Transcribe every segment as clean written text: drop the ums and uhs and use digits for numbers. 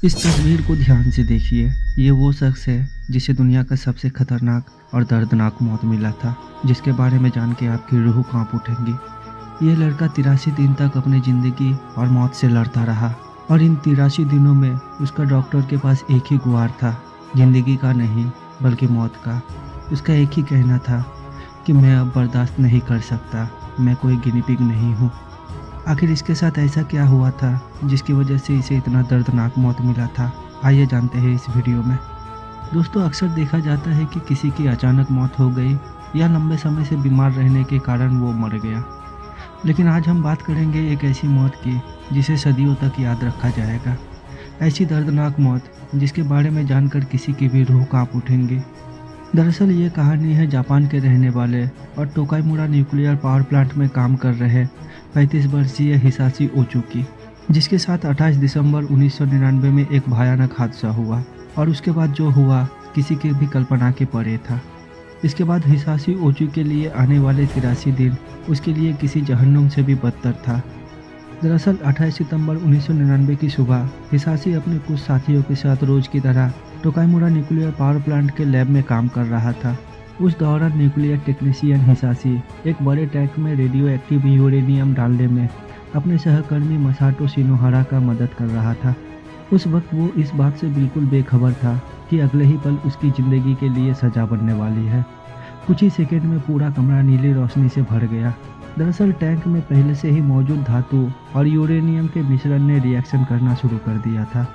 इस तस्वीर को ध्यान से देखिए। ये वो शख्स है जिसे दुनिया का सबसे खतरनाक और दर्दनाक मौत मिला था, जिसके बारे में जान के आपकी रूह कांप उठेंगी। ये लड़का 83 दिन तक अपनी ज़िंदगी और मौत से लड़ता रहा, और इन 83 दिनों में उसका डॉक्टर के पास एक ही गुहार था, ज़िंदगी का नहीं बल्कि मौत का। उसका एक ही कहना था कि मैं अब बर्दाश्त नहीं कर सकता, मैं कोई गिनी पिग नहीं हूँ। आखिर इसके साथ ऐसा क्या हुआ था जिसकी वजह से इसे इतना दर्दनाक मौत मिला था? आइए जानते हैं इस वीडियो में। दोस्तों, अक्सर देखा जाता है कि किसी की अचानक मौत हो गई या लंबे समय से बीमार रहने के कारण वो मर गया। लेकिन आज हम बात करेंगे एक ऐसी मौत की जिसे सदियों तक याद रखा जाएगा। ऐसी दर्दनाक मौत जिसके बारे में जानकर किसी की भी रूह कांप उठेंगी। दरअसल ये कहानी है जापान के रहने वाले और टोकाईमुरा न्यूक्लियर पावर प्लांट में काम कर रहे 35 वर्षीय हिसाशी ओचू की, जिसके साथ 28 दिसंबर 1999 में एक भयानक हादसा हुआ, और उसके बाद जो हुआ किसी की भी कल्पना के परे था। इसके बाद हिसाशी ओचू के लिए आने वाले 83 दिन उसके लिए किसी जहन्नुम से भी बदतर था। दरअसल 28 सितंबर 1999 की सुबह हिसाशी अपने कुछ साथियों के साथ रोज की तरह टोकाईमुरा न्यूक्लियर पावर प्लांट के लैब में काम कर रहा था। उस दौरान न्यूक्लियर टेक्नीशियन हिसाशी एक बड़े टैंक में रेडियो एक्टिव यूरेनियम डालने में अपने सहकर्मी मसाटो शिनोहारा का मदद कर रहा था। उस वक्त वो इस बात से बिल्कुल बेखबर था कि अगले ही पल उसकी ज़िंदगी के लिए सजा बनने वाली है। कुछ ही सेकंड में पूरा कमरा नीली रोशनी से भर गया। दरअसल टैंक में पहले से ही मौजूद धातु और यूरेनियम के मिश्रण ने रिएक्शन करना शुरू कर दिया था,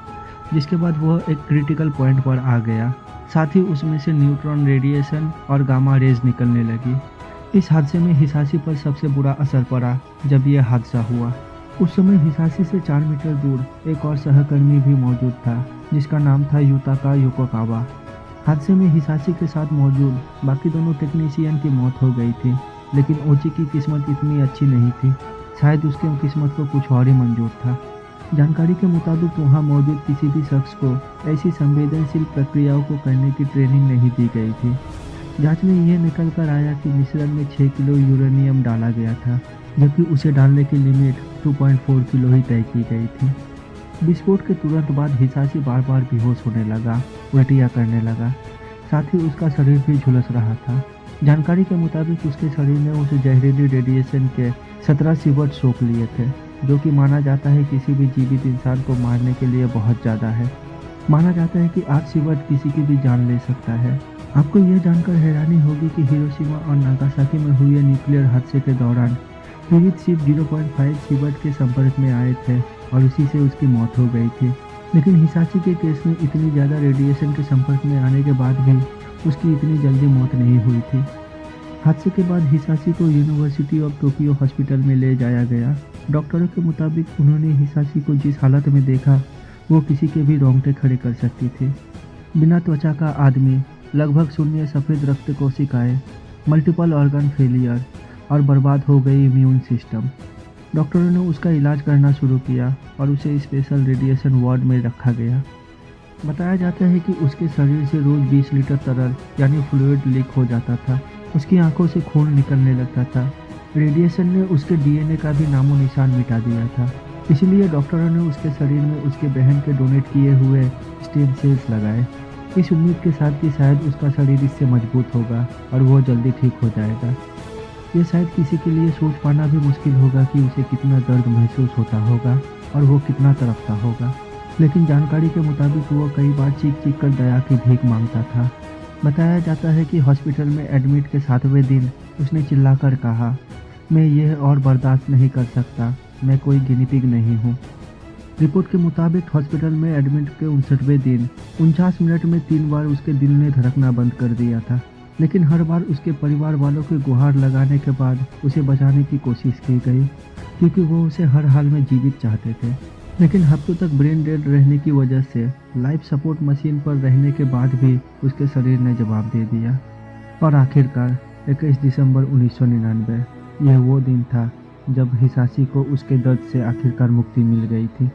जिसके बाद वह एक क्रिटिकल पॉइंट पर आ गया। साथ ही उसमें से न्यूट्रॉन रेडिएशन और गामा रेज निकलने लगी। इस हादसे में हिसाशी पर सबसे बुरा असर पड़ा जब यह हादसा हुआ। उस समय हिसाशी से 4 मीटर दूर एक और सहकर्मी भी मौजूद था, जिसका नाम था युताका योकोकावा। हादसे में हिसाशी के साथ मौजूद बाकी दोनों टेक्नीशियन की मौत हो गई थी, लेकिन ओची की किस्मत इतनी अच्छी नहीं थी। शायद उसके किस्मत को कुछ और ही मंजूर था। जानकारी के मुताबिक वहां मौजूद किसी भी शख्स को ऐसी संवेदनशील प्रक्रियाओं को करने की ट्रेनिंग नहीं दी गई थी। जांच में यह निकल कर आया कि मिश्रण में 6 किलो यूरेनियम डाला गया था, जबकि उसे डालने की लिमिट 2.4 किलो ही तय की गई थी। विस्फोट के तुरंत बाद हिसाशी बार बार बेहोश होने लगा, उल्टियाँ करने लगा, साथ ही उसका शरीर भी झुलस रहा था। जानकारी के मुताबिक उसके शरीर ने उस जहरीली रेडिएशन के 17 सीवर्ट सोख लिए थे, जो कि माना जाता है किसी भी जीवित इंसान को मारने के लिए बहुत ज़्यादा है। माना जाता है कि 8 सीवर्ट किसी की भी जान ले सकता है। आपको यह जानकर हैरानी होगी कि हिरोशिमा और नागासाकी में हुए न्यूक्लियर हादसे के दौरान पीड़ित सिर्फ 0.5 सीवर्ट के संपर्क में आए थे और उसी से उसकी मौत हो गई थी। लेकिन हिसाशी के केस में इतनी ज़्यादा रेडिएशन के संपर्क में आने के बाद भी उसकी इतनी जल्दी मौत नहीं हुई थी। हादसे के बाद हिसाशी को यूनिवर्सिटी ऑफ टोक्यो हॉस्पिटल में ले जाया गया। डॉक्टरों के मुताबिक उन्होंने हिसाशी को जिस हालत में देखा वो किसी के भी रोंगटे खड़े कर सकती थी। बिना त्वचा का आदमी, लगभग शून्य सफ़ेद रक्त कोशिकाएं, मल्टीपल ऑर्गन फेलियर और बर्बाद हो गई इम्यून सिस्टम। डॉक्टरों ने उसका इलाज करना शुरू किया और उसे स्पेशल रेडिएशन वार्ड में रखा गया। बताया जाता है कि उसके शरीर से रोज़ 20 लीटर तरल यानी फ्लूइड लीक हो जाता था। उसकी आंखों से खून निकलने लगता था। रेडिएशन ने उसके डीएनए का भी नामो निशान मिटा दिया था। इसलिए डॉक्टरों ने उसके शरीर में उसके बहन के डोनेट किए हुए स्टेम सेल्स लगाए, इस उम्मीद के साथ कि शायद उसका शरीर इससे मजबूत होगा और वो जल्दी ठीक हो जाएगा। ये शायद किसी के लिए सोच पाना भी मुश्किल होगा कि उसे कितना दर्द महसूस होता होगा और वो कितना तड़पता होगा। लेकिन जानकारी के मुताबिक वो कई बार चीख चीख कर दया की भीख मांगता था। बताया जाता है कि हॉस्पिटल में एडमिट के 7वें दिन उसने चिल्लाकर कहा, मैं यह और बर्दाश्त नहीं कर सकता, मैं कोई गिनी पिग नहीं हूँ। रिपोर्ट के मुताबिक हॉस्पिटल में एडमिट के 59वें दिन 49 मिनट में 3 बार उसके दिल ने धड़कना बंद कर दिया था। लेकिन हर बार उसके परिवार वालों की गुहार लगाने के बाद उसे बचाने की कोशिश की गई, क्योंकि वो उसे हर हाल में जीवित चाहते थे। लेकिन हफ्तों तक ब्रेन डेड रहने की वजह से लाइफ सपोर्ट मशीन पर रहने के बाद भी उसके शरीर ने जवाब दे दिया। और आखिरकार 21 दिसंबर 1999 यह वो दिन था जब हिसाशी को उसके दर्द से आखिरकार मुक्ति मिल गई थी।